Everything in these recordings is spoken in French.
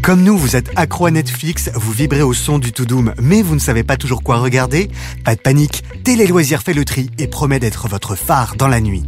Comme nous, vous êtes accro à Netflix, vous vibrez au son du To Doom, mais vous ne savez pas toujours quoi regarder? Pas de panique, Télé Loisirs fait le tri et promet d'être votre phare dans la nuit.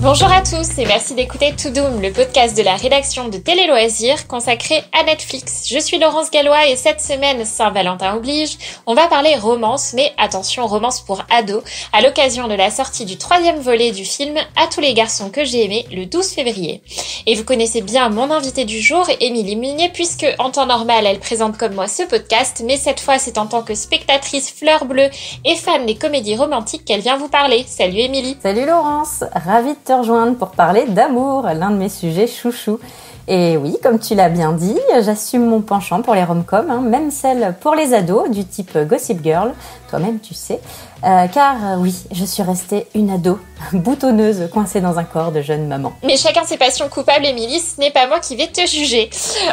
Bonjour à tous et merci d'écouter To Doom, le podcast de la rédaction de Télé Loisirs consacré à Netflix. Je suis Laurence Gallois et cette semaine, Saint-Valentin oblige, on va parler romance, mais attention, romance pour ados, à l'occasion de la sortie du 3e volet du film À tous les garçons que j'ai aimés le 12 février. Et vous connaissez bien mon invitée du jour, Émilie Munier, puisque en temps normal, elle présente comme moi ce podcast, mais cette fois, c'est en tant que spectatrice fleur bleue et fan des comédies romantiques qu'elle vient vous parler. Salut Émilie. Salut Laurence, ravie de te rejoindre pour parler d'amour, l'un de mes sujets chouchous. Et oui, comme tu l'as bien dit, j'assume mon penchant pour les rom-coms, même celles pour les ados, du type Gossip Girl, toi-même tu sais. Car oui, je suis restée une ado, boutonneuse, coincée dans un corps de jeune maman. Mais chacun ses passions coupables, Émilie, ce n'est pas moi qui vais te juger.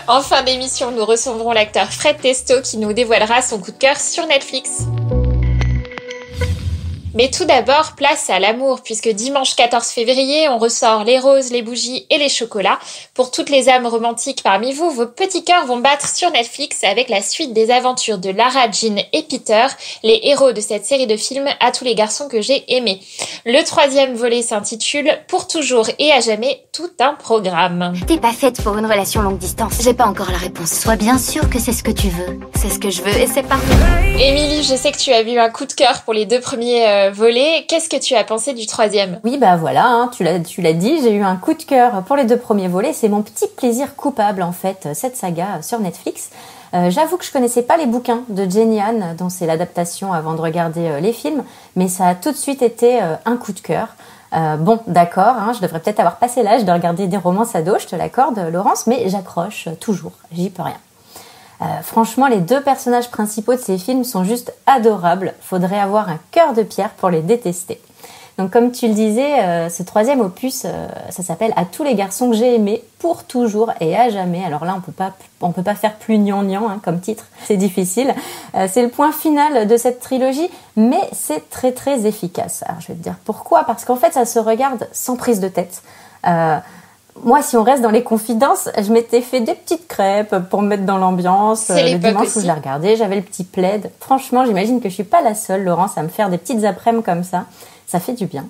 En fin d'émission, nous recevrons l'acteur Fred Testo qui nous dévoilera son coup de cœur sur Netflix. Mais tout d'abord, place à l'amour, puisque dimanche 14 février, on ressort les roses, les bougies et les chocolats. Pour toutes les âmes romantiques parmi vous, vos petits cœurs vont battre sur Netflix avec la suite des aventures de Lara Jean et Peter, les héros de cette série de films À tous les garçons que j'ai aimés. Le 3e volet s'intitule Pour toujours et à jamais, tout un programme. T'es pas faite pour une relation longue distance. J'ai pas encore la réponse. Sois bien sûre que c'est ce que tu veux. C'est ce que je veux et c'est parfait. Émilie, je sais que tu as eu un coup de cœur pour les 2 premiers volets. Qu'est-ce que tu as pensé du 3e? Oui, bah voilà, tu l'as dit, j'ai eu un coup de cœur pour les 2 premiers volets. C'est mon petit plaisir coupable, en fait, cette saga sur Netflix. J'avoue que je connaissais pas les bouquins de Jenny Han, dont c'est l'adaptation avant de regarder les films, mais ça a tout de suite été un coup de cœur. Bon, d'accord, je devrais peut-être avoir passé l'âge de regarder des romances ados, je te l'accorde, Laurence, mais j'accroche toujours, j'y peux rien. Franchement, les 2 personnages principaux de ces films sont juste adorables. Faudrait avoir un cœur de pierre pour les détester. Donc, comme tu le disais, ce 3e opus, ça s'appelle À tous les garçons que j'ai aimés, pour toujours et à jamais. Alors là, on peut pas faire plus gnangnan comme titre. C'est difficile. C'est le point final de cette trilogie, mais c'est très très efficace. Alors, je vais te dire pourquoi. Parce qu'en fait, ça se regarde sans prise de tête. Moi, si on reste dans les confidences, je m'étais fait des petites crêpes pour me mettre dans l'ambiance. Le dimanche où je la regardais, j'avais le petit plaid. Franchement, j'imagine que je suis pas la seule, Laurence, à me faire des petites après-midi comme ça. Ça fait du bien.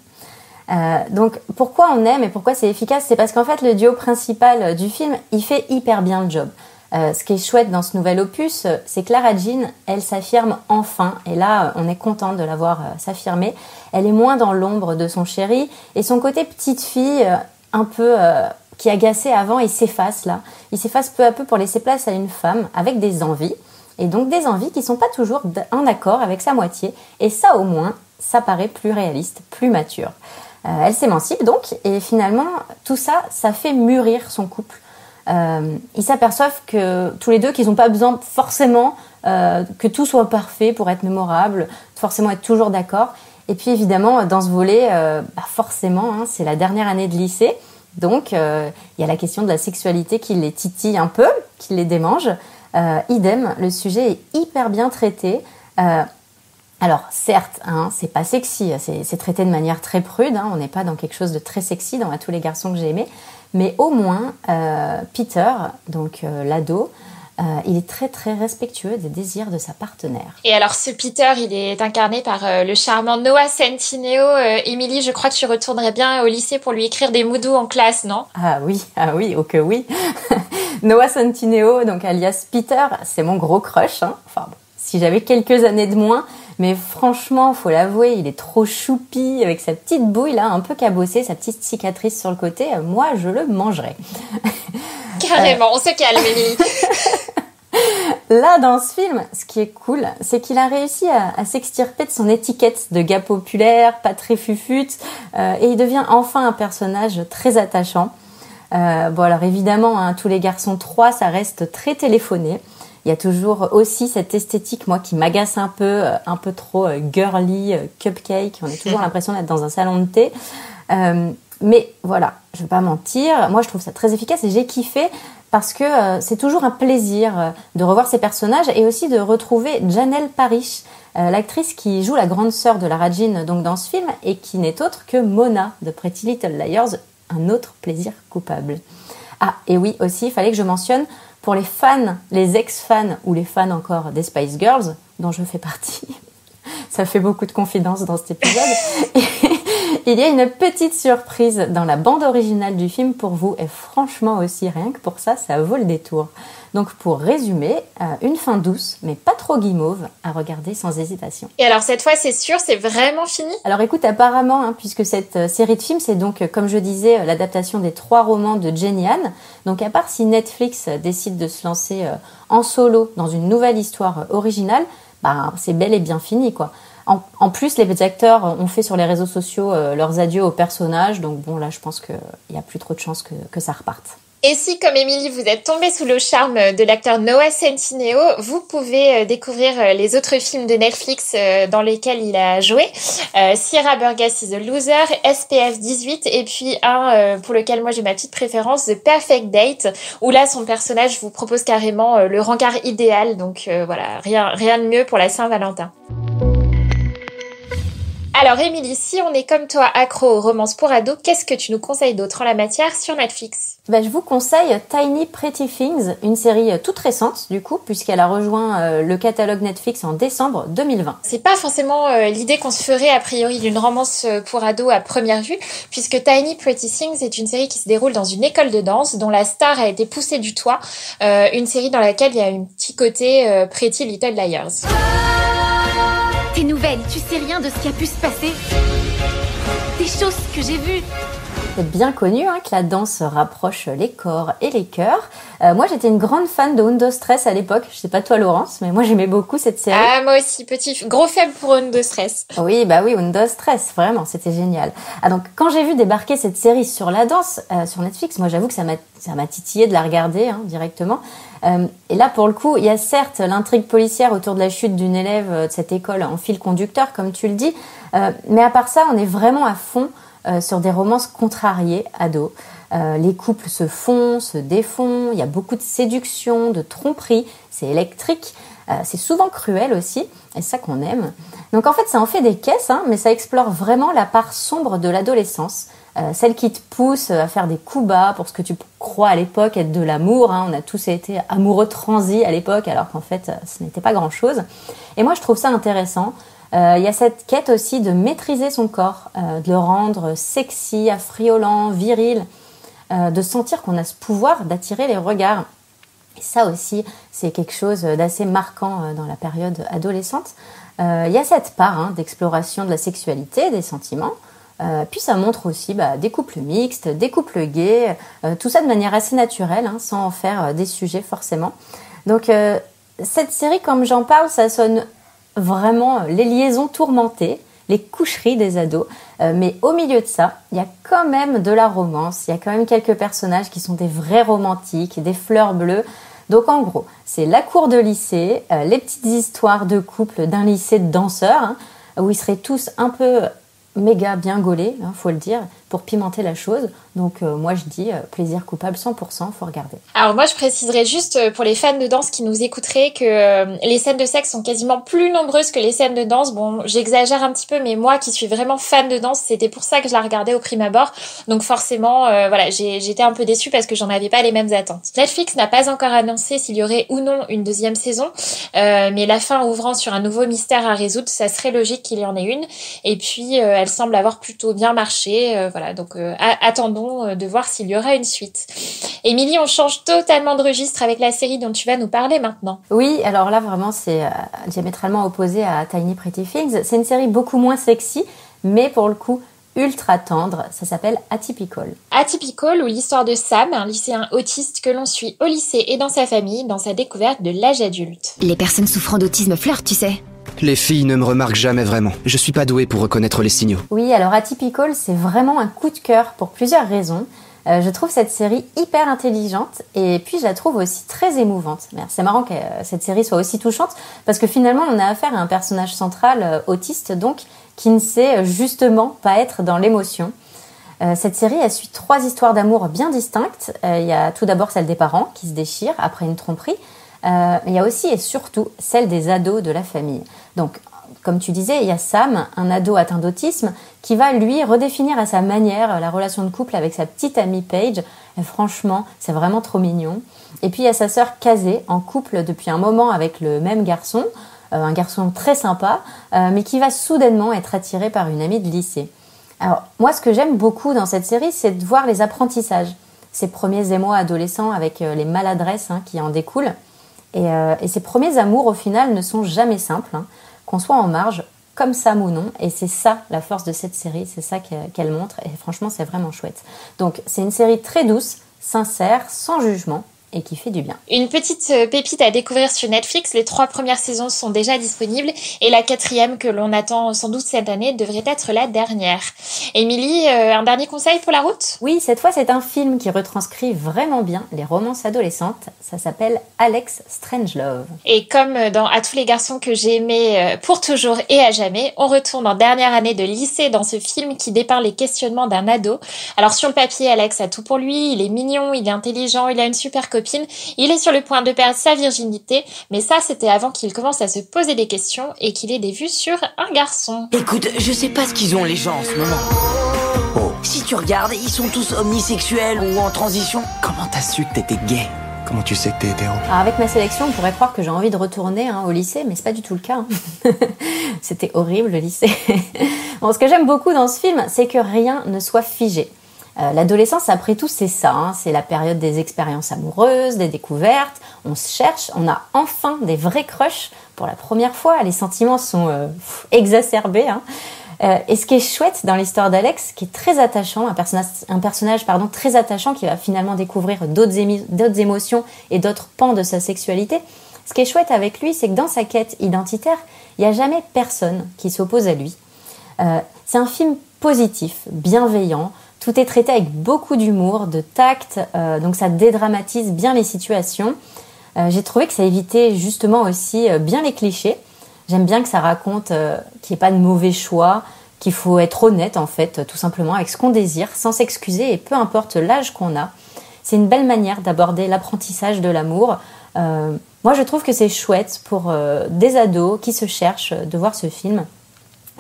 Donc, pourquoi on aime et pourquoi c'est efficace? C'est parce qu'en fait, le duo principal du film, il fait hyper bien le job. Ce qui est chouette dans ce nouvel opus, c'est que Lara Jean, elle s'affirme enfin. Et là, on est content de la voir s'affirmer. Elle est moins dans l'ombre de son chéri. Et son côté petite fille, un peu qui agaçait avant, il s'efface là. Il s'efface peu à peu pour laisser place à une femme avec des envies. Et donc des envies qui ne sont pas toujours en accord avec sa moitié. Et ça, au moins, ça paraît plus réaliste, plus mature. Elle s'émancipe donc. Et finalement, tout ça, ça fait mûrir son couple. Ils s'aperçoivent que tous les deux qu'ils n'ont pas besoin forcément que tout soit parfait pour être mémorable, forcément être toujours d'accord. Et puis évidemment, dans ce volet, forcément, c'est la dernière année de lycée. Donc, il y a la question de la sexualité qui les titille un peu, qui les démange. Idem, le sujet est hyper bien traité. Alors, certes, c'est pas sexy, c'est traité de manière très prude. On n'est pas dans quelque chose de très sexy dans À tous les garçons que j'ai aimés. Mais au moins, Peter, donc l'ado, il est très très respectueux des désirs de sa partenaire. Et alors ce Peter, il est incarné par le charmant Noah Centineo. Émilie, je crois que tu retournerais bien au lycée pour lui écrire des moodoo en classe, non? Ah oui, oh que oui. Noah Centineo, donc alias Peter, c'est mon gros crush. Enfin, bon, si j'avais quelques années de moins, mais franchement, faut l'avouer, il est trop choupi avec sa petite bouille là, un peu cabossée, sa petite cicatrice sur le côté. Moi, je le mangerais. Carrément, on se calme, Émilie. Là, dans ce film, ce qui est cool, c'est qu'il a réussi à s'extirper de son étiquette de gars populaire, pas très fufute, et il devient enfin un personnage très attachant. Bon, alors évidemment, Tous les garçons 3, ça reste très téléphoné. Il y a toujours aussi cette esthétique, moi, qui m'agace un peu trop girly, cupcake. On a toujours l'impression d'être dans un salon de thé. Mais voilà, je vais pas mentir. Moi, je trouve ça très efficace et j'ai kiffé parce que c'est toujours un plaisir de revoir ces personnages et aussi de retrouver Janelle Parrish, l'actrice qui joue la grande sœur de Lara Jean donc dans ce film et qui n'est autre que Mona de Pretty Little Liars, un autre plaisir coupable. Ah, et oui, aussi, il fallait que je mentionne, pour les fans, les ex-fans ou les fans encore des Spice Girls, dont je fais partie, ça fait beaucoup de confidences dans cet épisode, il y a une petite surprise dans la bande originale du film pour vous, et franchement aussi, rien que pour ça, ça vaut le détour. Donc pour résumer, une fin douce, mais pas trop guimauve, à regarder sans hésitation. Et alors cette fois, c'est sûr, c'est vraiment fini ? Alors écoute, apparemment, puisque cette série de films, c'est donc, comme je disais, l'adaptation des 3 romans de Jenny Han. Donc à part si Netflix décide de se lancer en solo dans une nouvelle histoire originale, c'est bel et bien fini, quoi. En plus, les acteurs ont fait sur les réseaux sociaux leurs adieux aux personnages, donc bon, là, je pense qu'il n'y a plus trop de chances que ça reparte. Et si, comme Émilie, vous êtes tombée sous le charme de l'acteur Noah Centineo, vous pouvez découvrir les autres films de Netflix dans lesquels il a joué. Sierra Burgess is a Loser, SPF 18, et puis un pour lequel moi j'ai ma petite préférence, The Perfect Date, où là son personnage vous propose carrément le rencard idéal. Donc voilà, rien de mieux pour la Saint-Valentin. Alors Émilie, si on est comme toi accro aux romances pour ados, qu'est-ce que tu nous conseilles d'autre en la matière sur Netflix ? Je vous conseille Tiny Pretty Things, une série toute récente du coup, puisqu'elle a rejoint le catalogue Netflix en décembre 2020. C'est pas forcément l'idée qu'on se ferait a priori d'une romance pour ados à première vue, puisque Tiny Pretty Things est une série qui se déroule dans une école de danse dont la star a été poussée du toit, une série dans laquelle il y a un petit côté Pretty Little Liars. Tes nouvelles, tu sais rien de ce qui a pu se passer. Des choses que j'ai vues. C'est bien connu que la danse rapproche les corps et les cœurs. Moi, j'étais une grande fan de Undo Stress à l'époque. Je sais pas toi, Laurence, mais moi, j'aimais beaucoup cette série. Ah, moi aussi, gros faible pour Undo Stress. Oui, Undo Stress, vraiment, c'était génial. Ah, donc, quand j'ai vu débarquer cette série sur la danse, sur Netflix, moi, j'avoue que ça m'a titillé de la regarder, directement. Et là, pour le coup, il y a certes l'intrigue policière autour de la chute d'une élève de cette école en fil conducteur, comme tu le dis, mais à part ça, on est vraiment à fond sur des romances contrariées, ados. Les couples se font, se défont, il y a beaucoup de séduction, de tromperie, c'est électrique, c'est souvent cruel aussi, et c'est ça qu'on aime. Donc en fait, ça en fait des caisses, mais ça explore vraiment la part sombre de l'adolescence, celle qui te pousse à faire des coups bas pour ce que tu crois à l'époque être de l'amour. On a tous été amoureux transis à l'époque, alors qu'en fait, ce n'était pas grand-chose. Et moi, je trouve ça intéressant. Il y a cette quête aussi de maîtriser son corps, de le rendre sexy, affriolant, viril, de sentir qu'on a ce pouvoir d'attirer les regards. Et ça aussi, c'est quelque chose d'assez marquant dans la période adolescente. Il y a cette part d'exploration de la sexualité, des sentiments. Puis ça montre aussi des couples mixtes, des couples gays, tout ça de manière assez naturelle, sans en faire des sujets forcément. Donc cette série, comme j'en parle, ça sonne vraiment les liaisons tourmentées, les coucheries des ados, mais au milieu de ça, il y a quand même de la romance, il y a quand même quelques personnages qui sont des vrais romantiques, des fleurs bleues. Donc en gros, c'est la cour de lycée, les petites histoires de couple d'un lycée de danseurs, où ils seraient tous un peu méga bien gaulés, faut le dire, pour pimenter la chose. Donc moi je dis plaisir coupable 100%, faut regarder. Alors moi je préciserais juste pour les fans de danse qui nous écouteraient que les scènes de sexe sont quasiment plus nombreuses que les scènes de danse. Bon, j'exagère un petit peu, mais moi qui suis vraiment fan de danse, c'était pour ça que je la regardais au prime abord. Donc forcément, j'étais un peu déçue parce que j'en avais pas les mêmes attentes. Netflix n'a pas encore annoncé s'il y aurait ou non une deuxième saison, mais la fin ouvrant sur un nouveau mystère à résoudre, ça serait logique qu'il y en ait une. Et puis elle semble avoir plutôt bien marché, donc attendons de voir s'il y aura une suite. Émilie, on change totalement de registre avec la série dont tu vas nous parler maintenant. Oui, alors là vraiment c'est diamétralement opposé à Tiny Pretty Things. C'est une série beaucoup moins sexy, mais pour le coup ultra tendre. Ça s'appelle Atypical. Atypical, ou l'histoire de Sam, un lycéen autiste que l'on suit au lycée et dans sa famille, dans sa découverte de l'âge adulte. Les personnes souffrant d'autisme flirtent, tu sais. Les filles ne me remarquent jamais vraiment. Je suis pas douée pour reconnaître les signaux. Oui, alors Atypical, c'est vraiment un coup de cœur pour plusieurs raisons. Je trouve cette série hyper intelligente et puis je la trouve aussi très émouvante. C'est marrant que cette série soit aussi touchante parce que finalement on a affaire à un personnage central autiste donc qui ne sait justement pas être dans l'émotion. Cette série, elle suit 3 histoires d'amour bien distinctes. Il y a tout d'abord celle des parents qui se déchirent après une tromperie. Il y a aussi et surtout celle des ados de la famille. Donc comme tu disais, il y a Sam, un ado atteint d'autisme, qui va lui redéfinir à sa manière la relation de couple avec sa petite amie Paige. Et franchement, c'est vraiment trop mignon. Et puis il y a sa sœur Kazé, en couple depuis un moment avec le même garçon, un garçon très sympa, mais qui va soudainement être attiré par une amie de lycée. Alors moi, ce que j'aime beaucoup dans cette série, c'est de voir les apprentissages, ces premiers émois adolescents avec les maladresses qui en découlent. Et ces premiers amours, au final, ne sont jamais simples, qu'on soit en marge, comme Sam ou non. Et c'est ça, la force de cette série, c'est ça qu'elle montre. Et franchement, c'est vraiment chouette. Donc, c'est une série très douce, sincère, sans jugement, et qui fait du bien. Une petite pépite à découvrir sur Netflix, les 3 premières saisons sont déjà disponibles et la 4e que l'on attend sans doute cette année devrait être la dernière. Émilie, un dernier conseil pour la route ? Oui, cette fois c'est un film qui retranscrit vraiment bien les romances adolescentes. Ça s'appelle Alex Strangelove. Et comme dans À tous les garçons que j'ai aimés pour toujours et à jamais, on retourne en dernière année de lycée dans ce film qui dépeint les questionnements d'un ado. Alors sur le papier, Alex a tout pour lui, il est mignon, il est intelligent, il a une super copine, il est sur le point de perdre sa virginité, mais ça c'était avant qu'il commence à se poser des questions et qu'il ait des vues sur un garçon. Écoute, je sais pas ce qu'ils ont les gens en ce moment. Oh. Si tu regardes, ils sont tous omnisexuels ou en transition. Comment t'as su que t'étais gay? Comment tu sais que t'es hétéro? Alors avec ma sélection, on pourrait croire que j'ai envie de retourner au lycée, mais c'est pas du tout le cas. C'était horrible le lycée. Bon, ce que j'aime beaucoup dans ce film, c'est que rien ne soit figé. L'adolescence, après tout, c'est ça. C'est la période des expériences amoureuses, des découvertes. On se cherche, on a enfin des vrais crushs pour la première fois. Les sentiments sont exacerbés. Et ce qui est chouette dans l'histoire d'Alex, qui est très attachant, un personnage très attachant qui va finalement découvrir d'autres émotions et d'autres pans de sa sexualité. Ce qui est chouette avec lui, c'est que dans sa quête identitaire, il n'y a jamais personne qui s'oppose à lui. C'est un film positif, bienveillant. Tout est traité avec beaucoup d'humour, de tact, donc ça dédramatise bien les situations. J'ai trouvé que ça évitait justement aussi bien les clichés. J'aime bien que ça raconte qu'il n'y ait pas de mauvais choix, qu'il faut être honnête en fait, tout simplement avec ce qu'on désire, sans s'excuser et peu importe l'âge qu'on a. C'est une belle manière d'aborder l'apprentissage de l'amour. Moi je trouve que c'est chouette pour des ados qui se cherchent de voir ce film.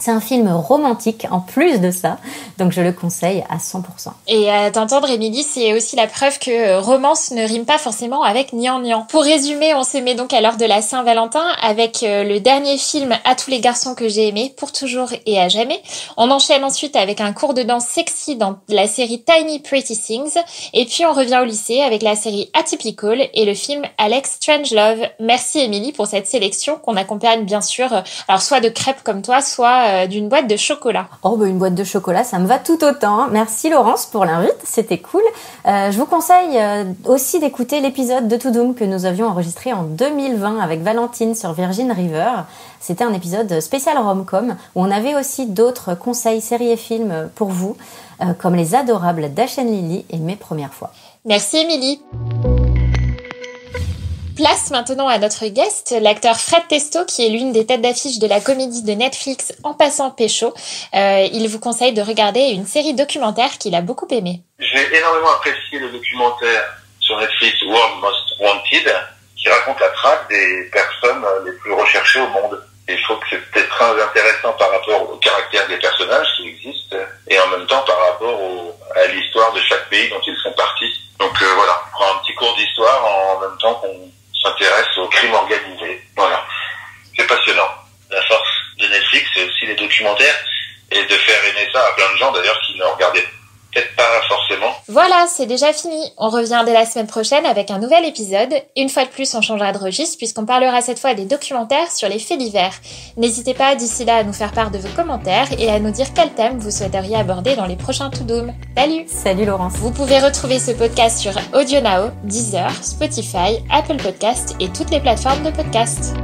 C'est un film romantique en plus de ça, donc je le conseille à 100%. Et à t'entendre, Émilie, c'est aussi la preuve que romance ne rime pas forcément avec gnangnan. Pour résumer, on se met donc à l'heure de la Saint-Valentin avec le dernier film À tous les garçons que j'ai aimés, pour toujours et à jamais. On enchaîne ensuite avec un cours de danse sexy dans la série Tiny Pretty Things. Et puis on revient au lycée avec la série Atypical et le film Alex Strangelove. Merci Émilie pour cette sélection qu'on accompagne bien sûr, alors soit de crêpes comme toi, soit d'une boîte de chocolat. Oh une boîte de chocolat, ça me va tout autant. Merci Laurence pour l'invite, c'était cool. Je vous conseille aussi d'écouter l'épisode de Toudoum que nous avions enregistré en 2020 avec Valentine sur Virgin River. C'était un épisode spécial rom-com où on avait aussi d'autres conseils séries et films pour vous, comme Les Adorables d'Ashen Lily et Mes premières fois. Merci Émilie. Place maintenant à notre guest, l'acteur Fred Testo, qui est l'une des têtes d'affiche de la comédie de Netflix En passant pécho. Il vous conseille de regarder une série documentaire qu'il a beaucoup aimée. J'ai énormément apprécié le documentaire sur Netflix World Most Wanted, qui raconte la traque des personnes les plus recherchées au monde. Et je trouve que c'était très intéressant par rapport au caractère des personnages qui existent et en même temps par rapport à l'histoire de chaque pays dont ils sont partis. Donc voilà, on prend un petit cours d'histoire en même temps qu'on s'intéresse au crime organisé. Voilà. C'est passionnant. La force de Netflix, c'est aussi les documentaires et de faire aimer ça à plein de gens d'ailleurs qui ne regardaient peut-être pas forcément. Voilà, c'est déjà fini. On revient dès la semaine prochaine avec un nouvel épisode. Une fois de plus, on changera de registre puisqu'on parlera cette fois des documentaires sur les faits divers. N'hésitez pas d'ici là à nous faire part de vos commentaires et à nous dire quel thème vous souhaiteriez aborder dans les prochains Toudoum. Salut! Salut Laurence! Vous pouvez retrouver ce podcast sur AudioNao, Deezer, Spotify, Apple Podcasts et toutes les plateformes de podcast.